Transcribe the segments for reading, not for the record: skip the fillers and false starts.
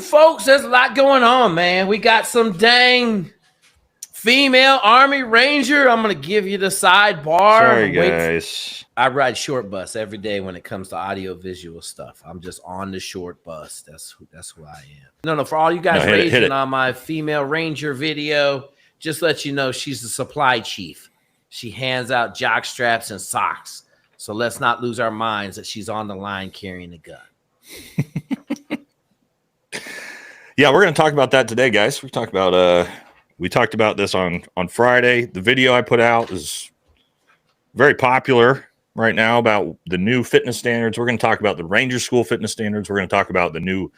folks, there's a lot going on, man. We got some dang female Army Ranger. I'm going to give you the sidebar. Sorry, guys. I ride short bus every day when it comes to audio visual stuff. I'm just on the short bus. That's who I am. No, for all you guys raging on my female Ranger video, just let you know she's the supply chief. She hands out jock straps and socks. So let's not lose our minds that she's on the line carrying a gun. Yeah, we're going to talk about that today, guys. We talked about this on Friday. The video I put out is very popular right now about the new fitness standards. We're going to talk about the Ranger School fitness standards. We're going to talk about the new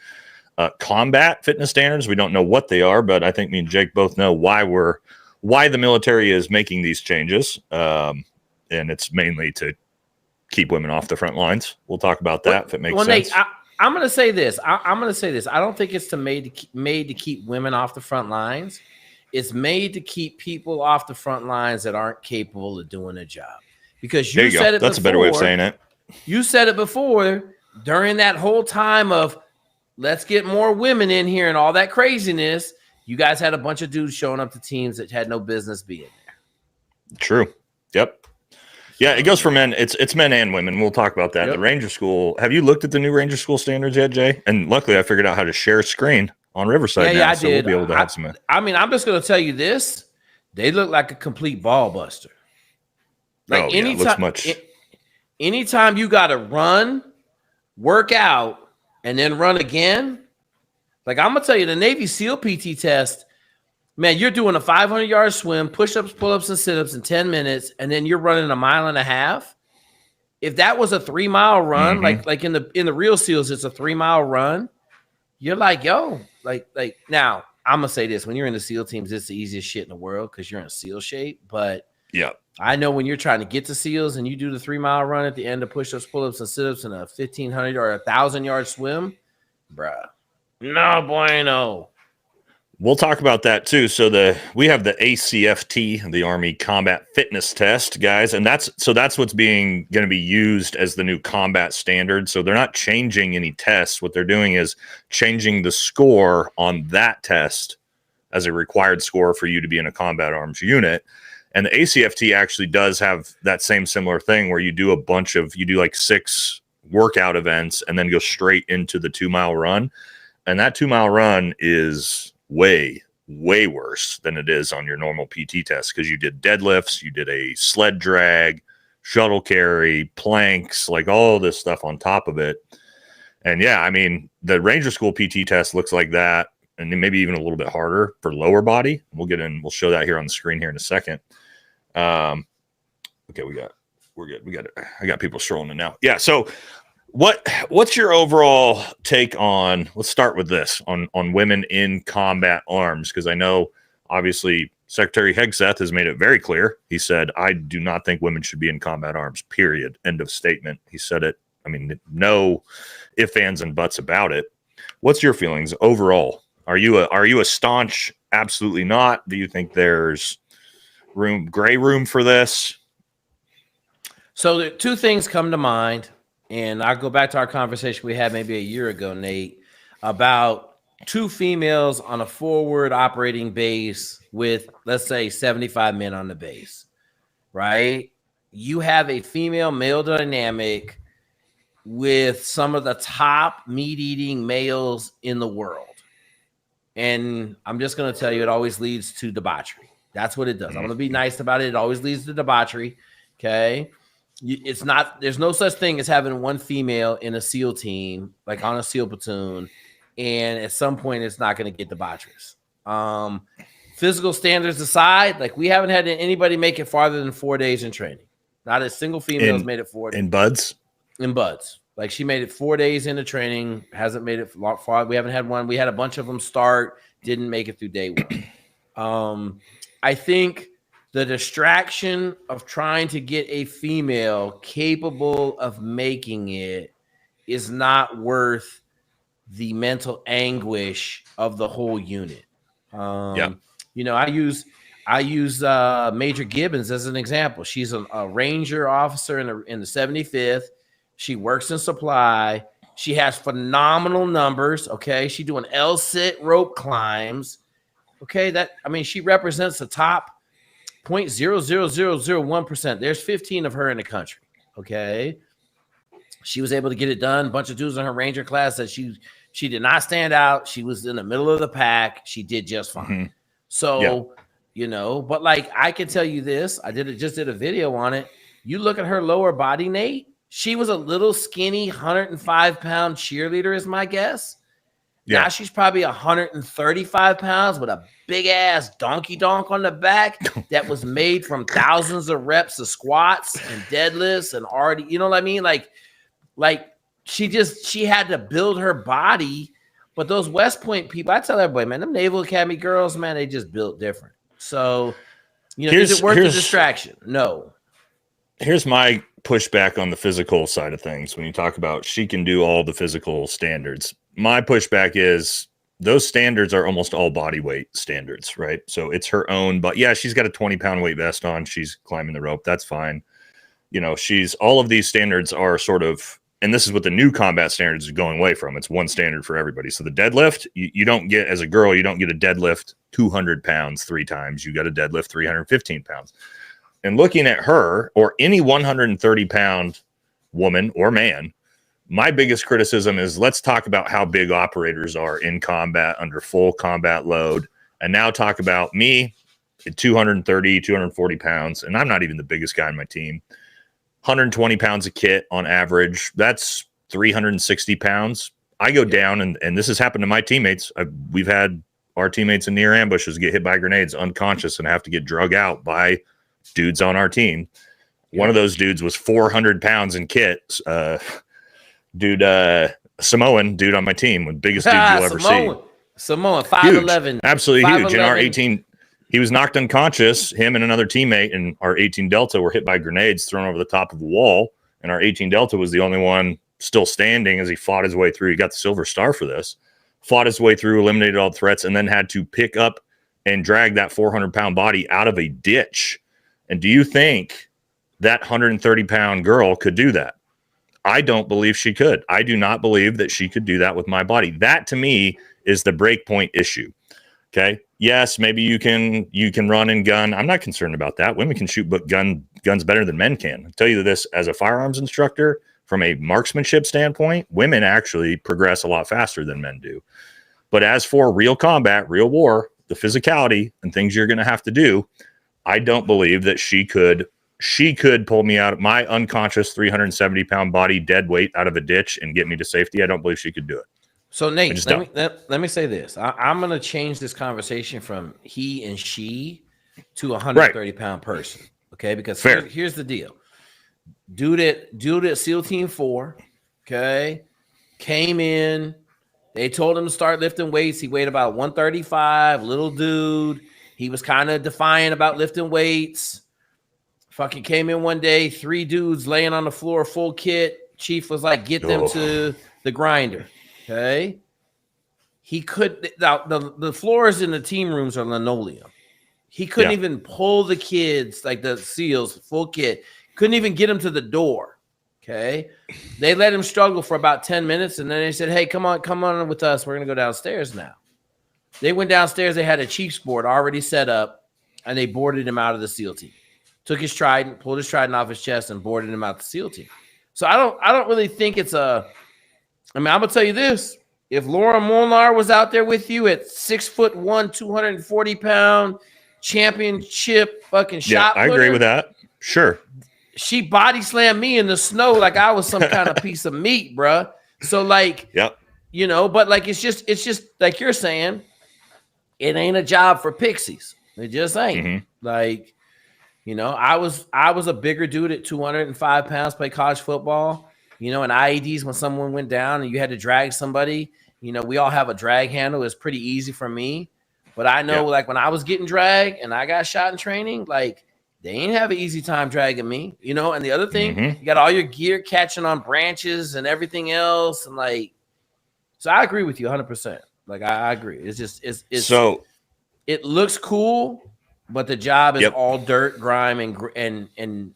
combat fitness standards. We don't know what they are, but I think me and Jake both know why the military is making these changes. And it's mainly to keep women off the front lines. We'll talk about that if it makes sense. Nate, I'm going to say this. I'm going to say this. I don't think it's made to keep women off the front lines. It's made to keep people off the front lines that aren't capable of doing a job. Because you said it before. That's a better way of saying it. You said it before during that whole time of let's get more women in here and all that craziness. You guys had a bunch of dudes showing up to teams that had no business being there. True. Yep. Yeah, it goes for men. It's men and women. We'll talk about that. Yep. The Ranger School. Have you looked at the new Ranger School standards yet, Jay? And luckily, I figured out how to share a screen on Riverside now, I so did. We'll be able to have some. I mean, I'm just going to tell you this. They look like a complete ball buster. Like it looks much. Anytime you got to run, work out, and then run again, like I'm going to tell you, the Navy SEAL PT test, man, you're doing a 500-yard swim, push-ups, pull-ups, and sit-ups in 10 minutes, and then you're running a mile and a half. If that was a 3-mile run, like in the real SEALs, it's a 3-mile run. You're like, yo, like now I'm gonna say this: when you're in the SEAL teams, it's the easiest shit in the world because you're in SEAL shape. But yeah, I know when you're trying to get to SEALs and you do the 3-mile run at the end of push-ups, pull-ups, and sit-ups, and a 1,500 or 1,000-yard swim, bruh, no bueno. We'll talk about that too. So we have the ACFT, the Army Combat Fitness Test, guys, and that's what's going to be used as the new combat standard. So they're not changing any tests. What they're doing is changing the score on that test as a required score for you to be in a combat arms unit. And the ACFT actually does have that same similar thing where you do like 6 workout events and then go straight into the 2-mile run. And that 2-mile run is way worse than it is on your normal PT test because you did deadlifts, you did a sled drag, shuttle carry, planks, like all this stuff on top of it. And yeah, I mean, the Ranger School PT test looks like that, and then maybe even a little bit harder for lower body. We'll show that here on the screen here in a second. Okay, we're good. I got people strolling in now. Yeah, so what's your overall take on, let's start with this, on women in combat arms? Because I know, obviously, Secretary Hegseth has made it very clear. He said, I do not think women should be in combat arms, period. End of statement. He said it. I mean, no ifs, ands, and buts about it. What's your feelings overall? Are you a staunch absolutely not? Do you think there's gray room for this? So the 2 things come to mind. And I'll go back to our conversation we had maybe a year ago, Nate, about 2 females on a forward operating base with, let's say, 75 men on the base, right? You have a female-male dynamic with some of the top meat-eating males in the world. And I'm just going to tell you, it always leads to debauchery. That's what it does. I'm going to be nice about it. It always leads to debauchery, okay? There's no such thing as having one female in a SEAL team, like on a SEAL platoon, and at some point it's not going to get debaucherous. Physical standards aside, like we haven't had anybody make it farther than 4 days in training. Not a single female has made it 4 days. In buds? In buds. Like she made it 4 days into training, hasn't made it far. We haven't had one. We had a bunch of them start, didn't make it through day 1. I think the distraction of trying to get a female capable of making it is not worth the mental anguish of the whole unit. You know, I use Major Gibbons as an example. She's a Ranger officer in the 75th. She works in supply. She has phenomenal numbers. Okay. She doing L-sit rope climbs. Okay. She represents the top 0.00001%. There's 15 of her in the country. Okay. She was able to get it done. A bunch of dudes in her Ranger class that she did not stand out. She was in the middle of the pack. She did just fine. Mm-hmm. So, but like I can tell you this, just did a video on it. You look at her lower body, Nate. She was a little skinny 105-pound cheerleader, is my guess. Yeah. Now she's probably 135 pounds with a big ass donkey donk on the back that was made from thousands of reps of squats and deadlifts and already, you know what I mean? Like she had to build her body. But those West Point people, I tell everybody, man, them Naval Academy girls, man, they just built different. So, is it worth the distraction? No. Here's my pushback on the physical side of things. When you talk about she can do all the physical standards, my pushback is those standards are almost all body weight standards, right? So it's her own, but yeah, she's got a 20-pound weight vest on. She's climbing the rope. That's fine. All of these standards are sort of, and this is what the new combat standards is going away from. It's one standard for everybody. So the deadlift, you don't get, as a girl, you don't get a deadlift 200 pounds 3 times. You got a deadlift 315 pounds. And looking at her or any 130-pound woman or man, my biggest criticism is let's talk about how big operators are in combat under full combat load. And now talk about me at 230, 240 pounds. And I'm not even the biggest guy on my team. 120 pounds of kit on average. That's 360 pounds. I go down, and this has happened to my teammates. We've had our teammates in near ambushes get hit by grenades unconscious and have to get drug out by dudes on our team. One of those dudes was 400 pounds in kit. Samoan dude on my team, the biggest dude you'll ever see. Samoan, 5'11". Absolutely huge. In our 18, he was knocked unconscious. Him and another teammate in our 18 Delta were hit by grenades thrown over the top of a wall. And our 18 Delta was the only one still standing as he fought his way through. He got the Silver Star for this. Fought his way through, eliminated all the threats, and then had to pick up and drag that 400-pound body out of a ditch. And do you think that 130-pound girl could do that? I don't believe she could. I do not believe that she could do that with my body. That, to me, is the breakpoint issue. Okay. Yes, maybe you can run and gun. I'm not concerned about that. Women can shoot guns better than men can. I'll tell you this as a firearms instructor, from a marksmanship standpoint, women actually progress a lot faster than men do. But as for real combat, real war, the physicality and things you're going to have to do, I don't believe that she could pull me out of my unconscious 370-pound body dead weight out of a ditch and get me to safety. I don't believe she could do it. So Nate, let me say this. I'm going to change this conversation from he and she to a 130-pound person. Okay, because here's the deal. Dude at SEAL Team 4, okay, came in. They told him to start lifting weights. He weighed about 135, little dude. He was kind of defiant about lifting weights. Fucking came in one day, 3 dudes laying on the floor, full kit. Chief was like, get them to the grinder. Okay. He could, the floors in the team rooms are linoleum. He couldn't even pull the kids, like the SEALs, full kit. Couldn't even get him to the door. Okay. They let him struggle for about 10 minutes. And then they said, hey, come on with us. We're going to go downstairs now. They went downstairs. They had a Chiefs board already set up, and they boarded him out of the SEAL team. Took his trident, pulled his trident off his chest, and boarded him out the SEAL team. So I don't really think it's I'm gonna tell you this. If Laura Molnar was out there with you at 6'1", 240-pound championship fucking shot putter, I agree with that. Sure. She body slammed me in the snow like I was some kind of piece of meat, bruh. So like, but like it's just like you're saying, it ain't a job for pixies. It just ain't. Mm-hmm. Like, I was a bigger dude at 205 pounds, play college football. In IEDs, when someone went down and you had to drag somebody, we all have a drag handle. It's pretty easy for me. But I know, like, when I was getting dragged and I got shot in training, like, they ain't have an easy time dragging me, And the other thing, you got all your gear catching on branches and everything else. And, like, so I agree with you 100%. Like, I agree. It's just, it looks cool, but the job is all dirt, grime, and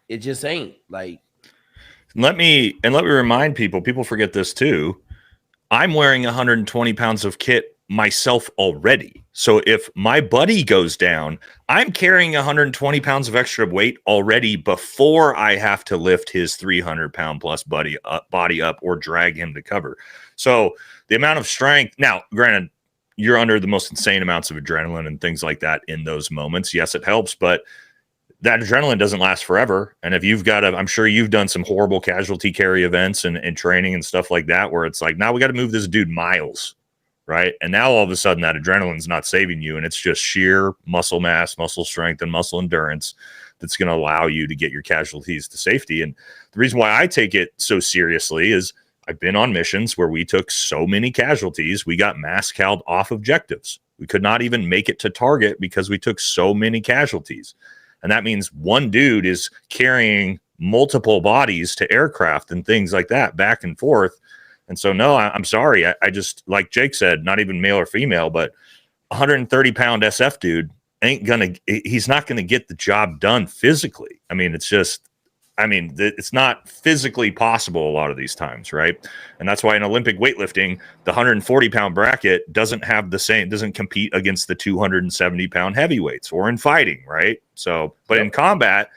it just ain't, like. Let me remind people forget this too. I'm wearing 120 pounds of kit myself already. So if my buddy goes down, I'm carrying 120 pounds of extra weight already before I have to lift his 300-pound plus body up or drag him to cover. So the amount of strength, now, granted, you're under the most insane amounts of adrenaline and things like that in those moments. Yes, it helps, but that adrenaline doesn't last forever. And if you've got I'm sure you've done some horrible casualty carry events and training and stuff like that, where it's like, now we got to move this dude miles, right? And now all of a sudden that adrenaline's not saving you. And it's just sheer muscle mass, muscle strength, and muscle endurance that's going to allow you to get your casualties to safety. And the reason why I take it so seriously is I've been on missions where we took so many casualties, we got mass called off objectives. We could not even make it to target because we took so many casualties. And that means one dude is carrying multiple bodies to aircraft and things like that back and forth. And so, no, I'm sorry. I just, like Jake said, not even male or female, but 130-pound SF dude he's not going to get the job done physically. I mean, it's not physically possible a lot of these times, right? And that's why in Olympic weightlifting, the 140-pound bracket doesn't compete against the 270-pound heavyweights, or in fighting, right? So, but in combat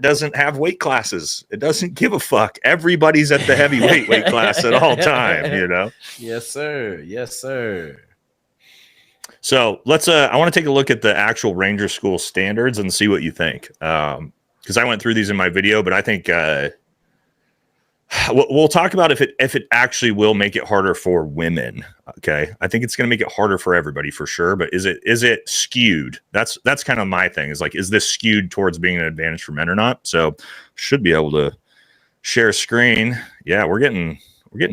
doesn't have weight classes. It doesn't give a fuck. Everybody's at the heavyweight weight class at all time, you know? Yes, sir. Yes, sir. So I want to take a look at the actual Ranger School standards and see what you think. Because I went through these in my video, but I think we'll talk about if it actually will make it harder for women. Okay, I think it's going to make it harder for everybody for sure. But is it skewed? That's kind of my thing. Is like, is this skewed towards being an advantage for men or not? So should be able to share screen. Yeah, we're getting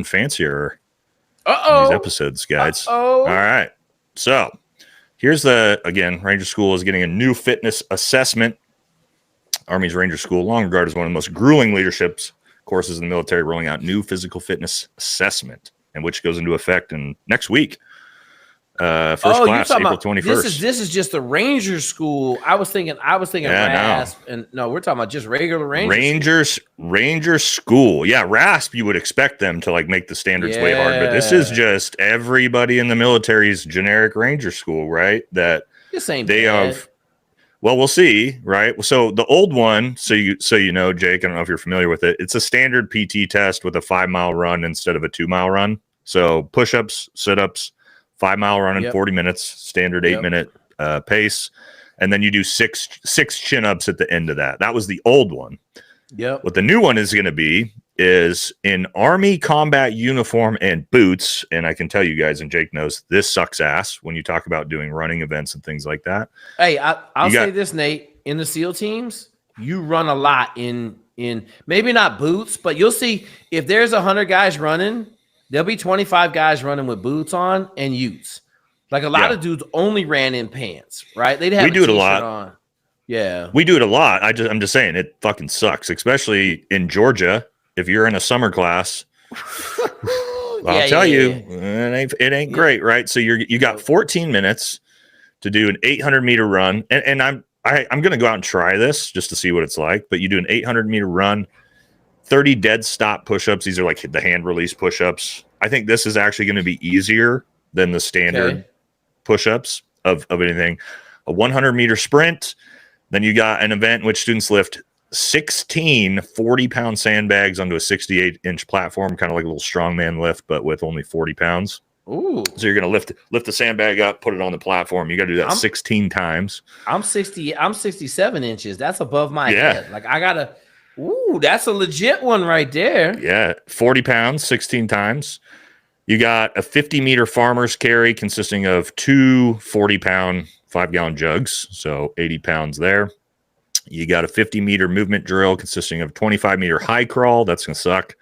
fancier. In these episodes, guys. All right. So here's Ranger School is getting a new fitness assessment. Army's Ranger School Long Guard is one of the most grueling leadership courses in the military, rolling out new physical fitness assessment, and which goes into effect next week. First class, April 21st. This is just a Ranger School. I was thinking RASP, and no, we're talking about just regular Ranger School. Yeah, RASP, you would expect them to like make the standards way hard, but this is just everybody in the military's generic Ranger School, right? That this ain't they bad. have. Well, we'll see, right? So the old one, so you know, Jake, I don't know if you're familiar with it. It's a standard PT test with a 5-mile run instead of a 2-mile run. So push-ups, sit-ups, 5-mile run in 40 minutes, standard 8-minute pace. And then you do six chin-ups at the end of that. That was the old one. Yep. What the new one is going to be is in Army combat uniform and boots. And I can tell you guys, and Jake knows, this sucks ass when you talk about doing running events and things like that. Hey, I'll say this, Nate. In the SEAL teams, you run a lot in maybe not boots, but you'll see if there's 100 guys running, there'll be 25 guys running with boots on and utes. Like a lot of dudes only ran in pants, right? They'd have we do it a lot. On. Yeah, we do it a lot. I'm just saying it fucking sucks, especially in Georgia. If you're in a summer class, I'll tell you, it ain't great, right? So you got 14 minutes to do an 800-meter run, and I'm going to go out and try this just to see what it's like. But you do an 800-meter run, 30 dead stop push-ups. These are like the hand release push-ups. I think this is actually going to be easier than the standard push-ups of anything. A 100-meter sprint. Then you got an event in which students lift 16 40-pound sandbags onto a 68-inch platform, kind of like a little strongman lift, but with only 40 pounds. Ooh. So you're going to lift the sandbag up, put it on the platform. You got to do that 16 times. I'm 67 inches. That's above my head. Like I got to, that's a legit one right there. Yeah. 40 pounds, 16 times. You got a 50-meter farmer's carry consisting of 2 40-pound 5-gallon jugs. So 80 pounds there. You got a 50-meter movement drill consisting of 25-meter high crawl. That's going to suck.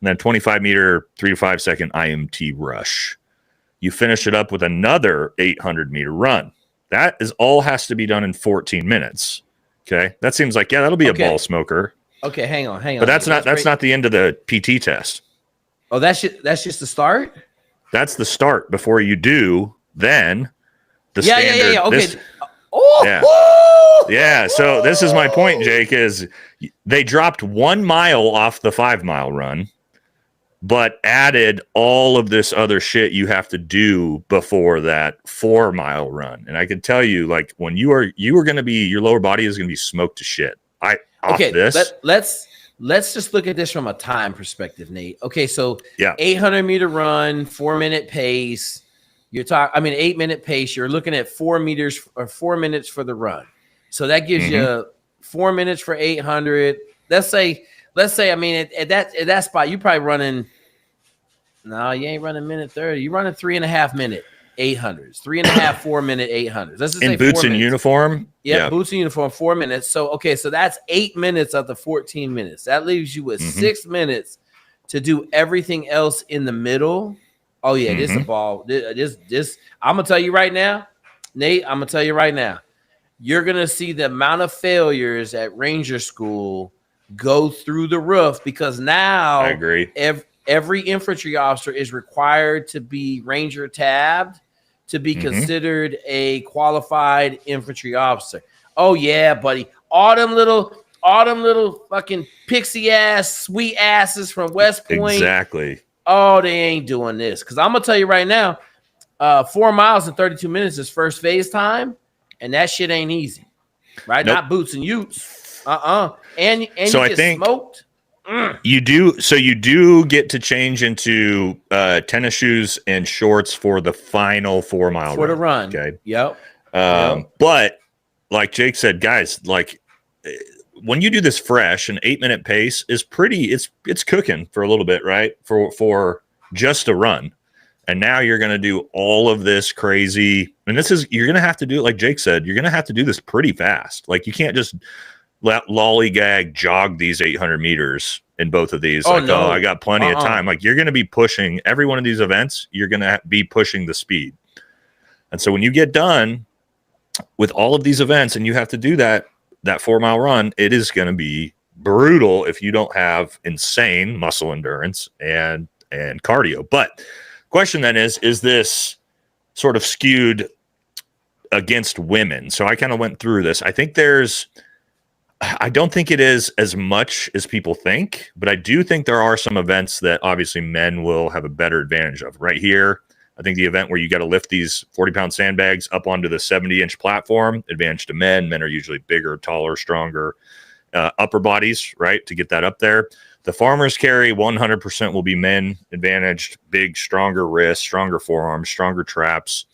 And then 25-meter 3 to 5 second IMT rush. You finish it up with another 800-meter run. That is all has to be done in 14 minutes. Okay. That seems like, that'll be a ball smoker. Okay. Hang on. But that's not the end of the PT test. Oh, that's just the start? That's the start before you do then the standard. Okay. Oh, Yeah. So this is my point, Jake, is they dropped 1 mile off the 5 mile run, but added all of this other shit you have to do before that 4 mile run. And I can tell you, like, when you are going to be, your lower body is going to be smoked to shit. Okay, let's just look at this from a time perspective, Nate. Okay, so yeah, 800-meter run, 4-minute pace. You're talking, I mean, 8-minute pace. You're looking at 4 meters or 4 minutes for the run. So that gives you 4 minutes for 800. Let's say, I mean, at that spot, you probably running. No, you ain't running minute 30. You're running 3.5 minute 800s, 3.5, 4 minute 800s. Let's just say in boots 4 and minutes. uniform. Yeah, boots and uniform, 4 minutes. So, okay, so that's 8 minutes of the 14 minutes. That leaves you with 6 minutes to do everything else in the middle. Oh, yeah, this is a ball. This, I'm going to tell you right now, Nate, I'm going to tell you right now, you're going to see the amount of failures at Ranger School go through the roof because now I agree. Every infantry officer is required to be Ranger tabbed to be considered a qualified infantry officer. Oh yeah, buddy. All them little fucking pixie ass, sweet asses from West Point. Exactly. Oh, they ain't doing this. Because I'm gonna tell you right now, 4 miles in 32 minutes is first phase time, and that shit ain't easy. Right? Nope. Not boots and utes. And so you I get think smoked. You do get to change into tennis shoes and shorts for the final 4 mile for the run. Okay. Yep. But like Jake said, guys, like when you do this fresh, an 8-minute pace is pretty. It's cooking for a little bit, right? For just a run, and now you're going to do all of this crazy. And you're going to have to do it, like Jake said. You're going to have to do this pretty fast. Like you can't just lollygag jog these 800 meters in both of these. No. I got plenty of time. Like you're going to be pushing every one of these events. You're going to be pushing the speed. And so when you get done with all of these events and you have to do that 4 mile run, it is going to be brutal if you don't have insane muscle endurance and cardio. But question then is this sort of skewed against women? So I kind of went through this. I don't think it is as much as people think, but I do think there are some events that obviously men will have a better advantage of. Right here, I think the event where you got to lift these 40-pound sandbags up onto the 70-inch platform, advantage to men. Men are usually bigger, taller, stronger, upper bodies, right, to get that up there. The farmer's carry, 100% will be men advantaged, big, stronger wrists, stronger forearms, stronger traps.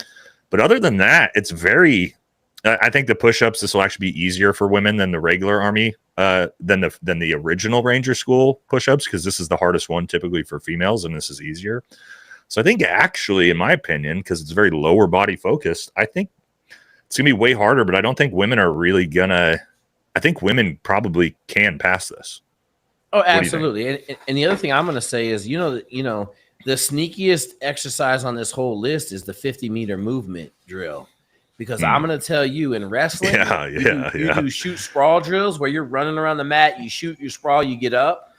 But other than that, it's very... I think the push-ups, this will actually be easier for women than the regular Army, than the original Ranger School push-ups, because this is the hardest one typically for females, and this is easier. So I think actually, in my opinion, because it's very lower body focused, I think it's going to be way harder, but I don't think women are really going to... I think women probably can pass this. Oh, absolutely. And the other thing I'm going to say is, the sneakiest exercise on this whole list is the 50-meter movement drill. Because I'm going to tell you, in wrestling, you do shoot sprawl drills where you're running around the mat, you shoot, you sprawl, you get up.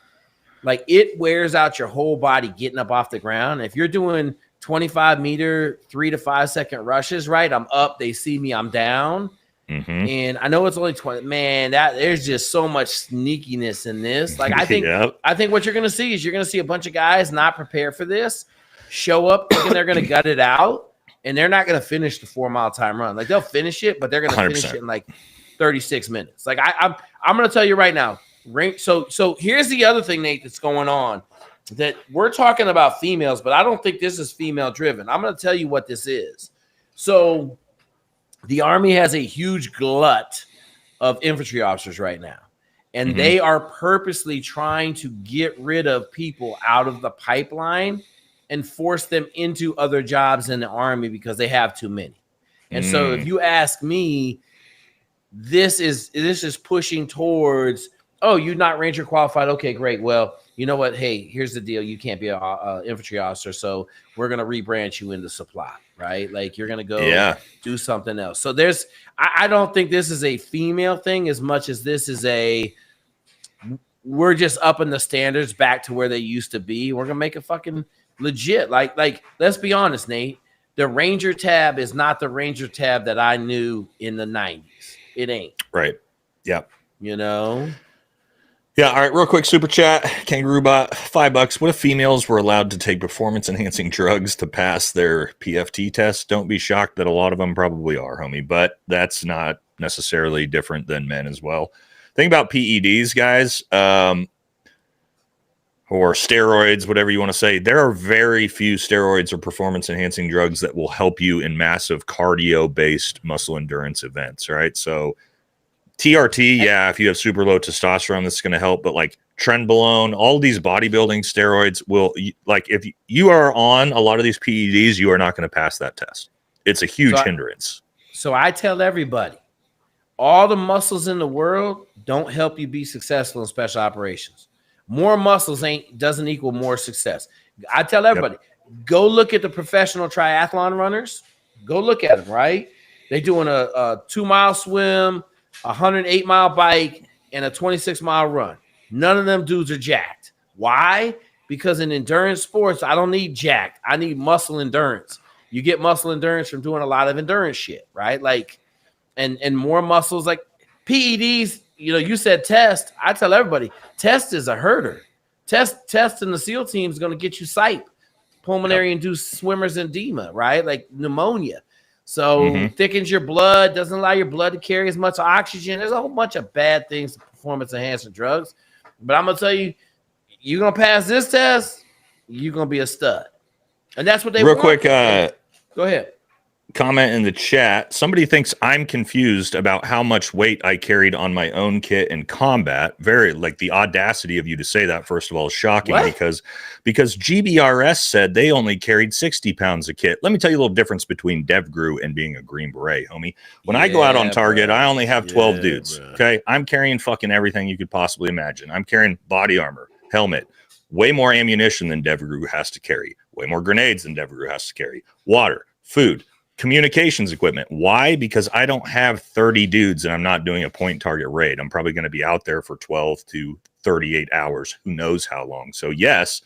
Like, it wears out your whole body getting up off the ground. If you're doing 25-meter, 3 to 5 second rushes, right? I'm up, they see me, I'm down. And I know it's only 20. Man, there's just so much sneakiness in this. Like, I think what you're going to see is you're going to see a bunch of guys not prepared for this, show up thinking they're going to gut it out. And they're not going to finish the 4 mile time run. Like, they'll finish it, but they're going to finish it in like 36 minutes. Like, I'm going to tell you right now. So here's the other thing, Nate, that's going on. That we're talking about females, but I don't think this is female driven. I'm going to tell you what this is. So the Army has a huge glut of infantry officers right now. And they are purposely trying to get rid of people out of the pipeline and force them into other jobs in the Army because they have too many. And so if you ask me, this is pushing towards, oh, you're not Ranger qualified. Okay, great. Well, you know what? Hey, here's the deal. You can't be an infantry officer, so we're going to rebrand you into supply, right? Like, you're going to go do something else. So I don't think this is a female thing as much as this is we're just upping the standards back to where they used to be. We're going to make it fucking legit. Like, let's be honest, Nate. The Ranger tab is not the Ranger tab that I knew in the 90s. It ain't. Right. Yeah. You know? Yeah. All right. Real quick super chat. Kangaroo Bot, $5. What if females were allowed to take performance enhancing drugs to pass their PFT test? Don't be shocked that a lot of them probably are, homie, but that's not necessarily different than men as well. Think about PEDs, guys, or steroids, whatever you want to say. There are very few steroids or performance enhancing drugs that will help you in massive cardio based muscle endurance events, right? So TRT, yeah, if you have super low testosterone, that's going to help. But like trenbolone, all these bodybuilding steroids will, like, if you are on a lot of these PEDs, you are not going to pass that test. It's a huge hindrance. So I tell everybody, all the muscles in the world don't help you be successful in special operations. More muscles doesn't equal more success. I tell everybody, go look at the professional triathlon runners. Go look at them, right? They're doing a 2-mile swim, a 108-mile bike, and a 26-mile run. None of them dudes are jacked. Why? Because in endurance sports, I don't need jacked. I need muscle endurance. You get muscle endurance from doing a lot of endurance shit, right? Like, and more muscles, like PEDs. You know, you said test. I tell everybody, test is a herder. Test in the SEAL team is going to get you SIPE, pulmonary induced swimmer's edema, right? Like pneumonia. So thickens your blood, doesn't allow your blood to carry as much oxygen. There's a whole bunch of bad things to performance enhancing drugs. But I'm going to tell you, you're going to pass this test, you're going to be a stud. And that's what they Real want. quick, go ahead. Comment in the chat. Somebody thinks I'm confused about how much weight I carried on my own kit in combat. Very, like, the audacity of you to say that, first of all, is shocking. Because GBRS said they only carried 60 pounds of kit. Let me tell you a little difference between DevGru and being a Green Beret, homie. When I go out on target, I only have 12 dudes. Bro. Okay. I'm carrying fucking everything you could possibly imagine. I'm carrying body armor, helmet, way more ammunition than DevGru has to carry, way more grenades than DevGru has to carry, water, food, communications equipment. Why? Because I don't have 30 dudes and I'm not doing a point target raid. I'm probably going to be out there for 12 to 38 hours. Who knows how long? So yes,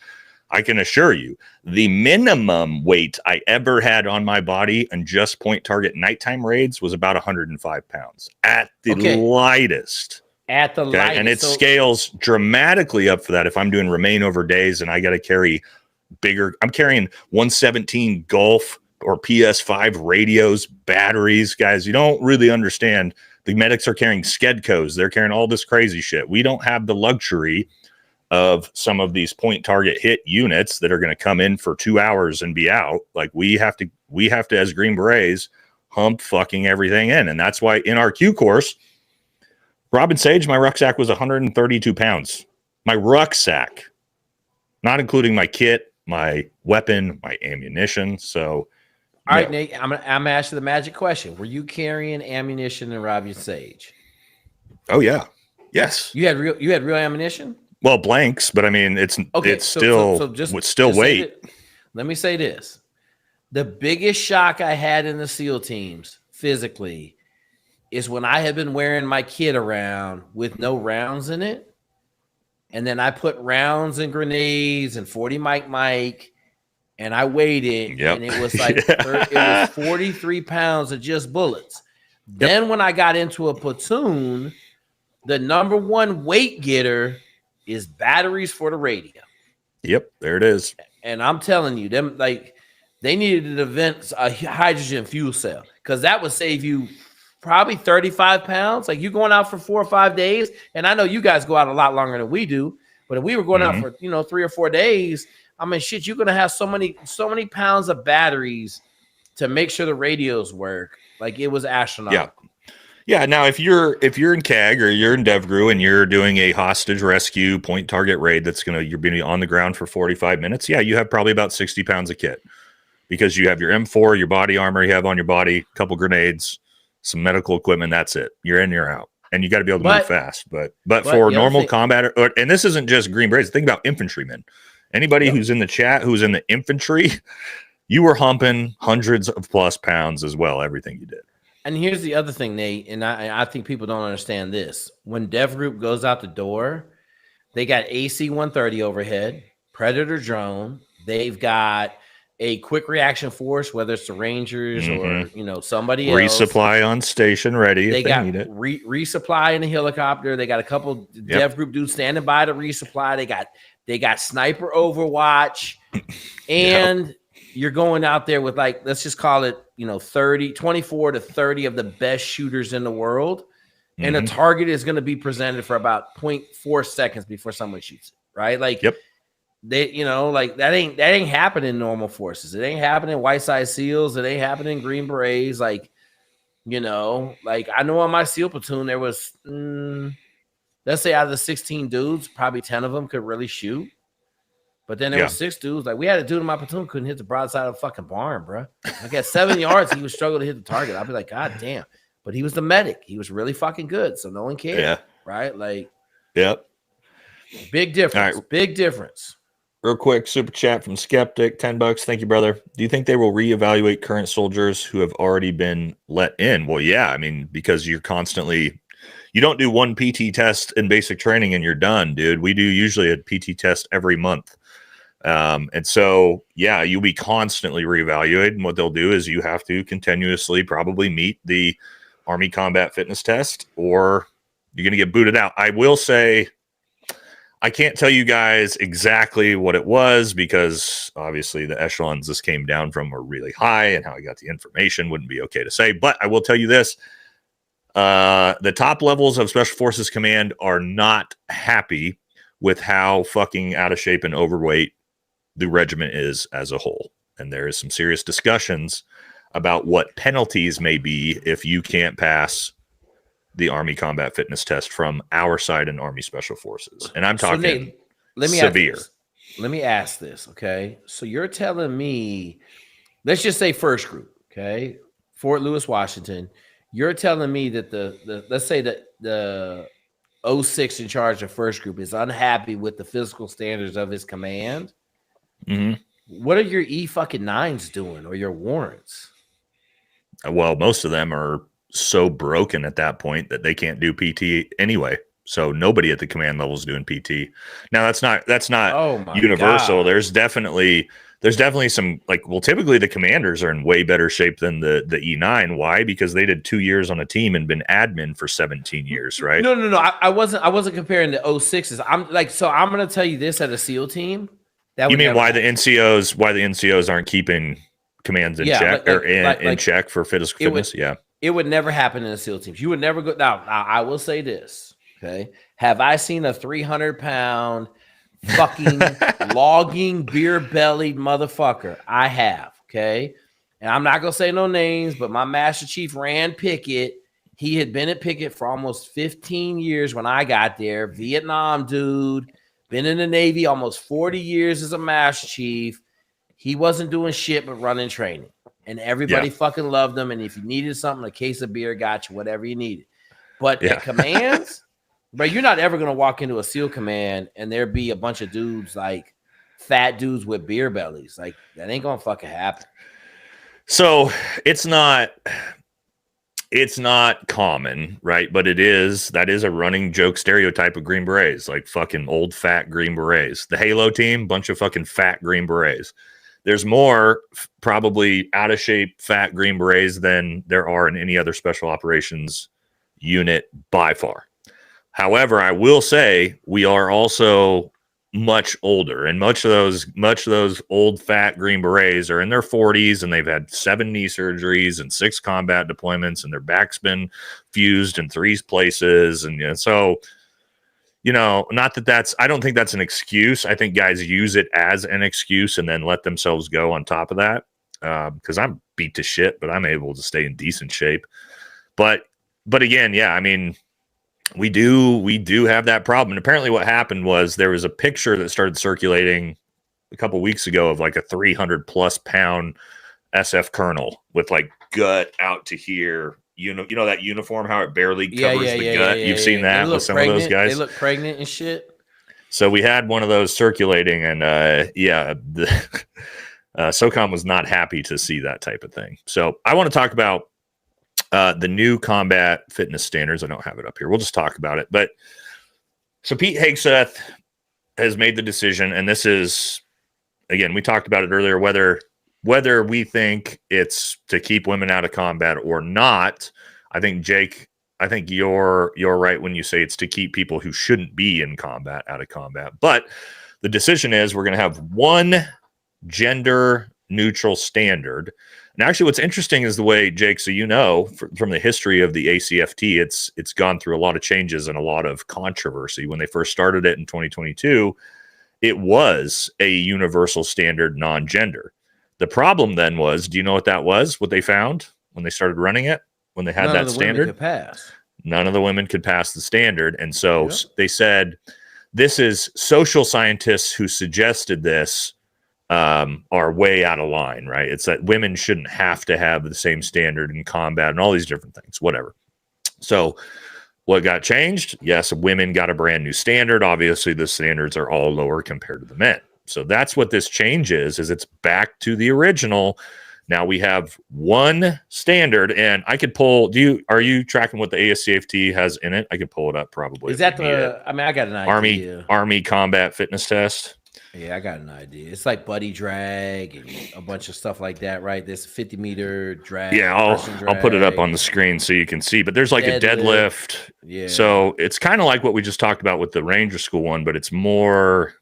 I can assure you the minimum weight I ever had on my body and just point target nighttime raids was about 105 pounds at the lightest. At the lightest. And it scales dramatically up for that if I'm doing remain over days and I got to carry bigger. I'm carrying 117 Gulf or PS5 radios, batteries. Guys, you don't really understand. The medics are carrying Skedcos. They're carrying all this crazy shit. We don't have the luxury of some of these point target hit units that are going to come in for 2 hours and be out. Like, we have to, as Green Berets, hump fucking everything in. And that's why in our Q course, Robin Sage, my rucksack was 132 pounds. My rucksack, not including my kit, my weapon, my ammunition. So, all right, Nate, I'm gonna ask you the magic question. Were you carrying ammunition in Robin Sage? Oh yeah. Yes. You had real ammunition? Well, blanks, but I mean it's still weight. Let me say this. The biggest shock I had in the SEAL teams physically is when I had been wearing my kit around with no rounds in it. And then I put rounds and grenades and 40 Mike. And I weighed it, and it was like it was 43 pounds of just bullets. Then when I got into a platoon, the number one weight getter is batteries for the radio. Yep, there it is. And I'm telling you, them, like, they needed a hydrogen fuel cell, because that would save you probably 35 pounds. Like, you going out for 4 or 5 days, and I know you guys go out a lot longer than we do, but if we were going out for 3 or 4 days, I mean, shit, you're gonna have so many pounds of batteries to make sure the radios work. Like, it was astronomical. Yeah. Now, if you're in CAG or you're in DevGru and you're doing a hostage rescue point target raid you're being on the ground for 45 minutes, you have probably about 60 pounds of kit, because you have your M4, your body armor you have on your body, a couple grenades, some medical equipment. That's it. You're in, you're out, and you got to be able to move fast. But for normal combat, and this isn't just Green Berets. Think about infantrymen. Anybody who's in the chat, who's in the infantry, you were humping hundreds of plus pounds as well, everything you did. And here's the other thing, Nate, and I think people don't understand this. When Dev Group goes out the door, they got AC-130 overhead, Predator drone. They've got a quick reaction force, whether it's the Rangers or somebody else. Resupply on station, ready if they need it. Resupply in a helicopter. They got a couple dev group dudes standing by to resupply. They got sniper overwatch, and you're going out there with, like, let's just call it 24 to 30 of the best shooters in the world, and a target is going to be presented for about 0.4 seconds before someone shoots it, right? Like, they, like that ain't happening in normal forces. It ain't happening in White Side SEALs. It ain't happening in Green Berets. Like, like I know on my SEAL platoon there was, let's say out of the 16 dudes, probably 10 of them could really shoot. But then there were 6 dudes. Like, we had a dude in my platoon couldn't hit the broadside of the fucking barn, bro. Like, at 7 yards, he was struggling to hit the target. I'd be like, God damn. But he was the medic. He was really fucking good, so no one cared. Yeah. Right? Like, big difference. Right. Big difference. Real quick, super chat from Skeptic, $10. Thank you, brother. Do you think they will reevaluate current soldiers who have already been let in? Well, yeah. I mean, because you don't do one PT test in basic training and you're done, dude. We do usually a PT test every month. And so, yeah, you'll be constantly reevaluated. And what they'll do is you have to continuously probably meet the Army combat fitness test, or you're going to get booted out. I will say, I can't tell you guys exactly what it was, because obviously the echelons this came down from were really high, and how I got the information wouldn't be okay to say. But I will tell you this. The top levels of Special Forces Command are not happy with how fucking out of shape and overweight the regiment is as a whole. And there is some serious discussions about what penalties may be if you can't pass the Army combat fitness test from our side in Army Special Forces. And I'm talking Nate, severe. Let me ask this, okay? So you're telling me, let's just say first group, okay? Fort Lewis, Washington. You're telling me that let's say that the 06 in charge of first group is unhappy with the physical standards of his command. What are your E-9s doing, or your warrants? Well, most of them are so broken at that point that they can't do PT anyway. So nobody at the command level is doing PT. Now that's not universal. God. There's definitely some, like, well, typically the commanders are in way better shape than the E9. Why? Because they did 2 years on a team and been admin for 17 years, right? No. I wasn't comparing the 06s. I'm going to tell you this, at a SEAL team. You mean why the NCOs aren't keeping commands in check, in check for physical fitness? It would never happen in the SEAL teams. You would never go. Now, I will say this, okay? Have I seen a 300-pound fucking logging, beer-bellied motherfucker? I have, okay? And I'm not going to say no names, but my Master Chief ran Pickett. He had been at Pickett for almost 15 years when I got there. Vietnam dude, been in the Navy almost 40 years as a Master Chief. He wasn't doing shit but running training. And everybody fucking loved him. And if you needed something, a case of beer got you, whatever you needed. But at commands, bro, you're not ever going to walk into a SEAL command and there be a bunch of dudes, like fat dudes with beer bellies. Like, that ain't going to fucking happen. So it's not common, right? But that is a running joke stereotype of Green Berets, like fucking old fat Green Berets. The Halo team, bunch of fucking fat Green Berets. There's more probably out of shape fat Green Berets than there are in any other special operations unit by far. However, I will say we are also much older, and much of those old fat Green Berets are in their 40s, and they've had 7 knee surgeries and 6 combat deployments, and their back's been fused in 3 places, and so. Not that I don't think that's an excuse. I think guys use it as an excuse and then let themselves go on top of that. Because I'm beat to shit, but I'm able to stay in decent shape. But again, yeah, I mean, we do have that problem. And apparently what happened was there was a picture that started circulating a couple weeks ago of like a 300+ pound SF colonel with like gut out to here. You know that uniform, how it barely covers the gut. You've seen that with some of those guys. They look pregnant and shit. So we had one of those circulating, and SOCOM was not happy to see that type of thing. So I want to talk about the new combat fitness standards. I don't have it up here. We'll just talk about it. But so Pete Hegseth has made the decision, and this is, again, we talked about it earlier, whether whether we think it's to keep women out of combat or not, I think Jake, I think you're right when you say it's to keep people who shouldn't be in combat out of combat. But the decision is we're going to have one gender neutral standard. And actually, what's interesting is the way, Jake, so you know from the history of the ACFT, it's gone through a lot of changes and a lot of controversy. When they first started it in 2022, it was a universal standard non-gender. The problem then was, do you know what that was? What they found when they started running it? When they had that standard? None of the women could pass the standard. And so they said, this is social scientists who suggested this are way out of line, right? It's that women shouldn't have to have the same standard in combat and all these different things, whatever. So what got changed? Yes, women got a brand new standard. Obviously, the standards are all lower compared to the men. So that's what this change is it's back to the original. Now we have one standard, and I could pull. Are you tracking what the ASCFT has in it? I could pull it up probably. Is that I mean, I got an idea. Army combat fitness test. Yeah, I got an idea. It's like buddy drag and a bunch of stuff like that, right? There's a 50-meter drag. Yeah, I'll put it up on the screen so you can see. But there's like a deadlift. Yeah. So it's kind of like what we just talked about with the Ranger School one, but it's more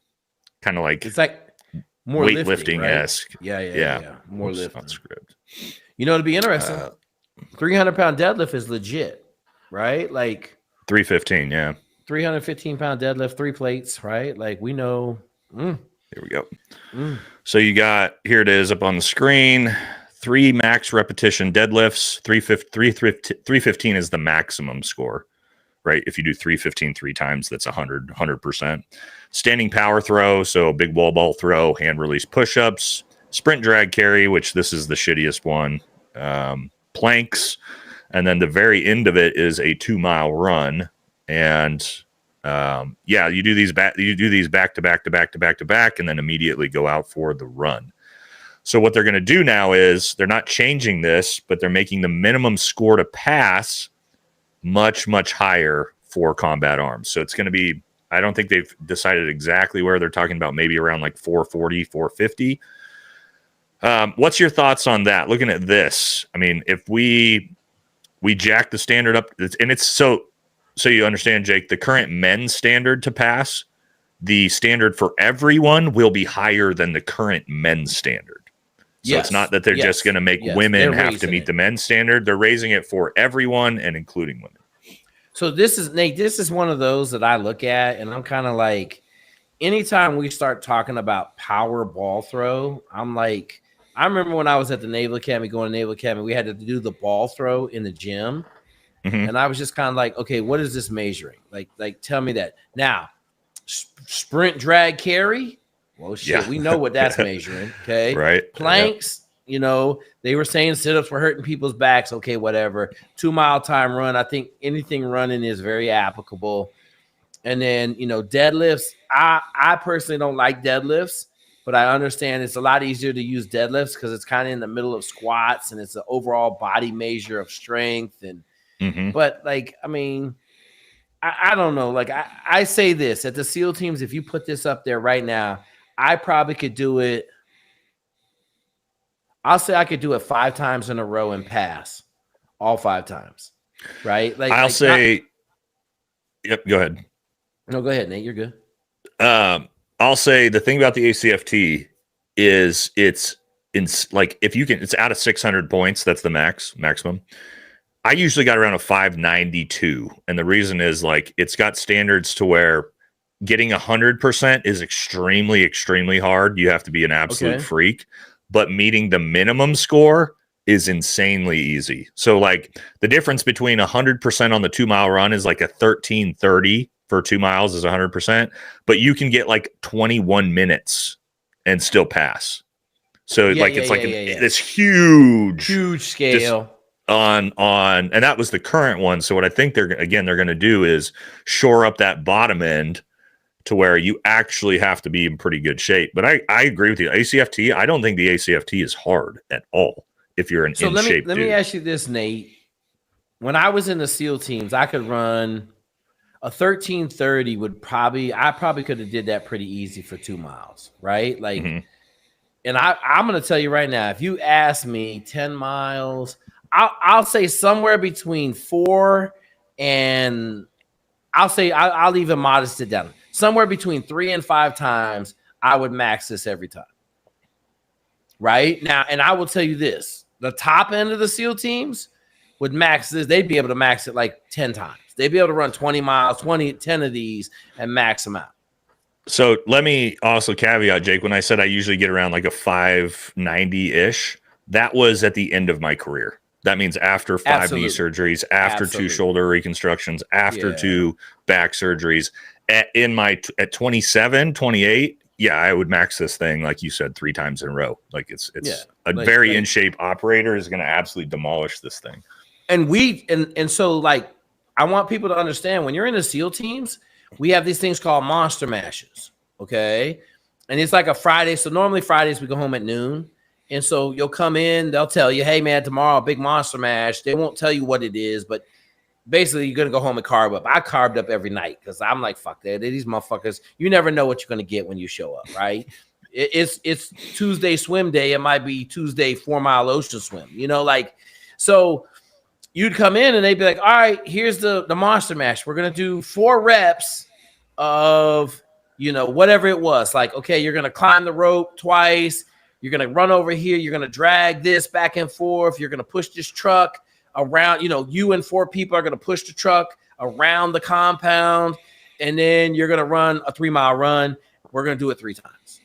kind of like it's like more weightlifting-esque. Right? Yeah. More lifting. On script. You know, to be interesting, 300-pound deadlift is legit, right? Like 315, yeah. 315-pound deadlift, 3 plates, right? Like we know. Here we go. So you got, here it is up on the screen, 3 max repetition deadlifts. 315 is the maximum score, right? If you do 315 3 times, that's 100%. Standing power throw, so big wall ball throw, hand release push-ups, sprint drag carry, which this is the shittiest one, planks, and then the very end of it is a 2-mile run. And you do these back to back, and then immediately go out for the run. So what they're going to do now is they're not changing this, but they're making the minimum score to pass much, much higher for combat arms. So it's going to be, I don't think they've decided exactly where. They're talking about maybe around like 440, 450. What's your thoughts on that? Looking at this, I mean, if we jack the standard up, and it's so you understand, Jake, the current men's standard to pass, the standard for everyone will be higher than the current men's standard. So it's not that they're just going to make women have to meet the men's standard. They're raising it for everyone and including women. So this is, Nate, this is one of those that I look at and I'm kind of like, anytime we start talking about power ball throw, I'm like, I remember when I was at the Naval Academy, going to Naval Academy, we had to do the ball throw in the gym. And I was just kind of like, okay, what is this measuring? Like, tell me that. Now, sprint drag carry. Well, shit, we know what that's measuring. Okay. Right. Planks, you know, they were saying sit-ups were hurting people's backs. Okay, whatever. 2-mile time run. I think anything running is very applicable. And then, you know, deadlifts. I personally don't like deadlifts, but I understand it's a lot easier to use deadlifts because it's kind of in the middle of squats and it's an overall body measure of strength. And but like, I mean, I don't know. Like I say this at the SEAL teams, if you put this up there right now, I probably could do it. I'll say I could do it 5 times in a row and pass all 5 times. Right. Like I'll say, yep, go ahead. No, go ahead, Nate. You're good. I'll say the thing about the ACFT is it's like, if you can, it's out of 600 points. That's the maximum. I usually got around a 592. And the reason is like, it's got standards to where getting 100% is extremely, extremely hard. You have to be an absolute freak, but meeting the minimum score is insanely easy. So like the difference between 100% on the 2-mile run is like a 1330 for 2 miles is 100%, but you can get like 21 minutes and still pass. So this huge scale. On and that was the current one. So what I think they're going to do is shore up that bottom end to where you actually have to be in pretty good shape. But I agree with you. ACFT, I don't think the ACFT is hard at all if you're in shape. Let me ask you this, Nate. When I was in the SEAL teams, I could run a 1330 I probably could have did that pretty easy for 2 miles, right? Like And I'm going to tell you right now, if you ask me 10 miles, I'll say somewhere between 4 and I'll even modest it down. Somewhere between 3 and 5 times, I would max this every time. Right now, and I will tell you this: the top end of the SEAL teams would max this. They'd be able to max it like 10 times. They'd be able to run 20 miles, 10 of these, and max them out. So let me also caveat, Jake, when I said I usually get around like a 590-ish, that was at the end of my career. That means after 5 knee surgeries, after 2 shoulder reconstructions, after 2 back surgeries. At 27, 28, yeah, I would max this thing, like you said, 3 times in a row. Like it's very in shape operator is going to absolutely demolish this thing. And so like, I want people to understand when you're in the SEAL teams, we have these things called monster mashes. Okay. And it's like a Friday. So normally Fridays we go home at noon. And so you'll come in, they'll tell you, hey man, tomorrow, big monster mash. They won't tell you what it is, but basically you're going to go home and carb up. I carved up every night because I'm like, fuck that. These motherfuckers, you never know what you're going to get when you show up, right? It's Tuesday swim day. It might be Tuesday 4-mile ocean swim, like, so you'd come in and they'd be like, all right, here's the monster mash. We're going to do 4 reps of, whatever it was. Like, okay, you're going to climb the rope twice. You're going to run over here. You're going to drag this back and forth. You're going to push this truck around, you and 4 people are going to push the truck around the compound. And then you're going to run a 3-mile run. We're going to do it 3 times.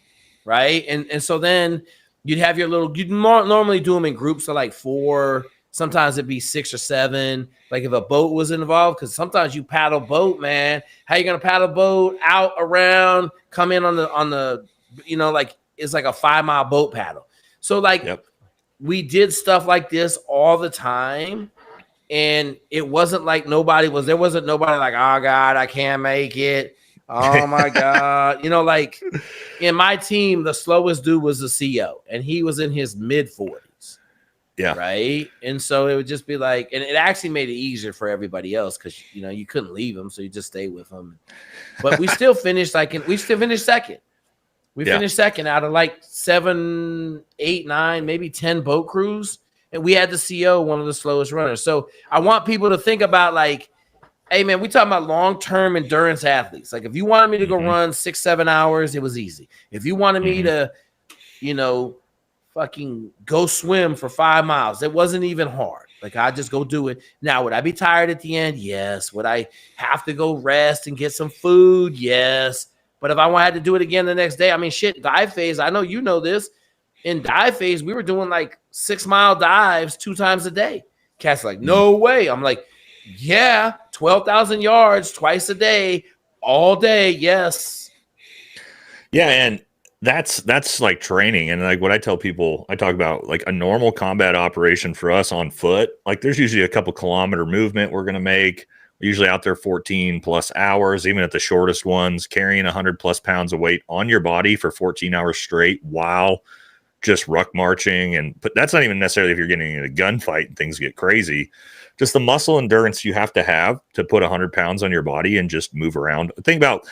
Right. And so then you'd have you'd normally do them in groups of like 4. Sometimes it'd be 6 or 7. Like if a boat was involved, because sometimes you paddle boat, man. How you going to paddle boat out around, come in on the, like it's like a 5-mile boat paddle. So like, we did stuff like this all the time. And it wasn't like there wasn't nobody like, oh God, I can't make it. Oh my God. Like in my team, the slowest dude was the CO and he was in his mid-40s. Yeah. Right. And so it would just be like, and it actually made it easier for everybody else because, you couldn't leave him. So you just stay with him. But we still finished second. We finished second out of like 7, 8, 9, maybe 10 boat crews. And we had the CO, one of the slowest runners. So I want people to think about like, hey man, we talking about long-term endurance athletes. Like if you wanted me to go run 6-7 hours, it was easy. If you wanted me to, fucking go swim for 5 miles, it wasn't even hard. Like I just go do it. Now, would I be tired at the end? Yes. Would I have to go rest and get some food? Yes. But if I had to do it again the next day, I mean, shit, dive phase, I know you know this. In dive phase, we were doing like 6-mile dives 2 times a day. Cat's like, no way. I'm like, yeah, 12,000 yards twice a day, all day. Yes. Yeah. And that's like training. And like what I tell people, I talk about like a normal combat operation for us on foot. Like there's usually a couple kilometer movement we're going to make. We're usually out there 14 plus hours, even at the shortest ones, carrying 100 plus pounds of weight on your body for 14 hours straight while just ruck marching. But that's not even necessarily if you're getting in a gunfight and things get crazy. Just the muscle endurance you have to put 100 pounds on your body and just move around. Think about,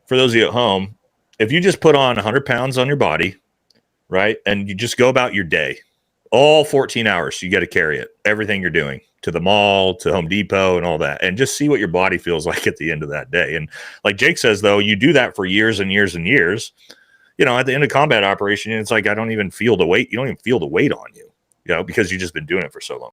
for those of you at home, if you just put on 100 pounds on your body, right, and you just go about your day, all 14 hours, you got to carry it, everything you're doing, to the mall, to Home Depot and all that, and just see what your body feels like at the end of that day. And like Jake says, though, you do that for years and years and years, at the end of combat operation, it's like, I don't even feel the weight. You don't even feel the weight on you, because you've just been doing it for so long.